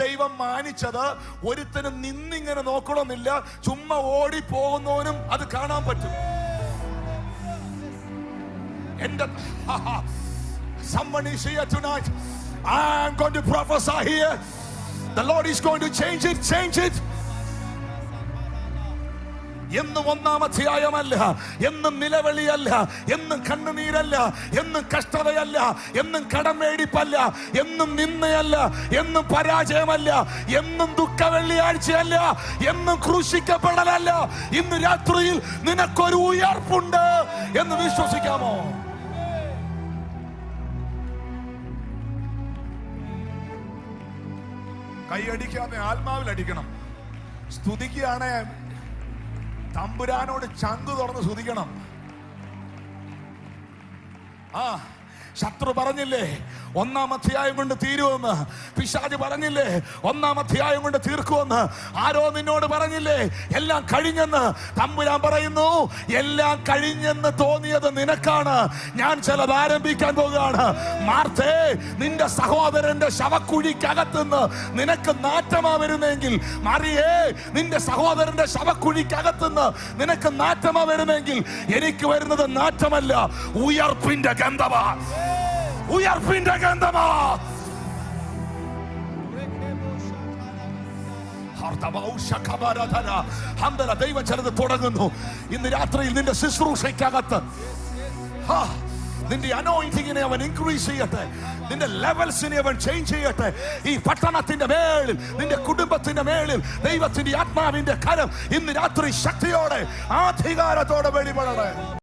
ദൈവം മാനിച്ചത് ഒരുത്തനും നിന്നിങ്ങനെ നോക്കണമെന്നില്ല, ചുമ്മാ ഓടി പോകുന്നവനും അത് കാണാൻ പറ്റും. Someone is here tonight. I'm going to prophesy here. The Lord is going to change it. എന്നും ഒന്നാമധ്യായമല്ല, എന്നും നിലവിളിയല്ല, എന്നും കണ്ണുനീരല്ല, എന്നും കഷ്ടതയല്ല, എന്നും കടമേടിപ്പല്ല, എന്നും നിന്നയല്ല, എന്നും പരാജയമല്ല, എന്നും ദുഃഖ വെള്ളിയാഴ്ചയല്ല, എന്നും ക്രൂശിക്കപ്പെടലല്ല. ഇന്ന് രാത്രിയിൽ നിനക്കൊരു ഉയർപ്പുണ്ട് എന്ന് വിശ്വസിക്കാമോ? കൈയടിക്കാതെ ആത്മാവിൽ അടിക്കണം. സ്തുതിക്കുകയാണ്, തമ്പുരാനോട് ചങ്ക് തുറന്ന് സ്തുതിക്കണം. ശത്രു പറഞ്ഞില്ലേ ഒന്നാം അധ്യായം കൊണ്ട് തീരുമെന്ന്? പിശാച് പറഞ്ഞില്ലേ ഒന്നാം അധ്യായം കൊണ്ട് തീർക്കുമെന്ന്? ആരോ നിന്നോട് പറഞ്ഞില്ലേ എല്ലാം കഴിഞ്ഞെന്ന്? തമ്പുരാൻ പറയുന്നു, എല്ലാം കഴിഞ്ഞെന്ന് തോന്നിയത് നിനക്കാണ്. ഞാൻ ചിലത് ആരംഭിക്കാൻ പോകുകയാണ്. മാർത്തേ, നിന്റെ സഹോദരന്റെ ശവക്കുഴിക്കകത്തുനിന്ന് നിനക്ക് നാറ്റമാ വരുന്നെങ്കിൽ, മറിയേ, നിന്റെ സഹോദരന്റെ ശവക്കുഴിക്കകത്തുനിന്ന് നിനക്ക് നാറ്റമാ വരുന്നെങ്കിൽ, എനിക്ക് വരുന്നത് നാറ്റമല്ല, ഉയർപ്പിന്റെ ഗന്ധമാ. ഉയർപ്പിന്റെ ഗന്ധമാ. ദൈവം ചിലത് തുടങ്ങുന്നു ഇന്ന് രാത്രിയിൽ. നിന്റെ ശുശ്രൂഷയ്ക്കകത്ത് നിന്റെ അനോയിന്റിങ്ങിനെ അവൻ ഇൻക്രീസ് ചെയ്യട്ടെ, നിന്റെ ലെവൽസിനെ അവൻ ചേഞ്ച് ചെയ്യട്ടെ. ഈ പട്ടണത്തിന്റെ മേളിൽ, നിന്റെ കുടുംബത്തിന്റെ മേളിൽ ദൈവത്തിന്റെ ആത്മാവിന്റെ കരം ഇന്ന് രാത്രി ശക്തിയോടെ, അധികാരത്തോടെ വെളിപ്പെടണേ.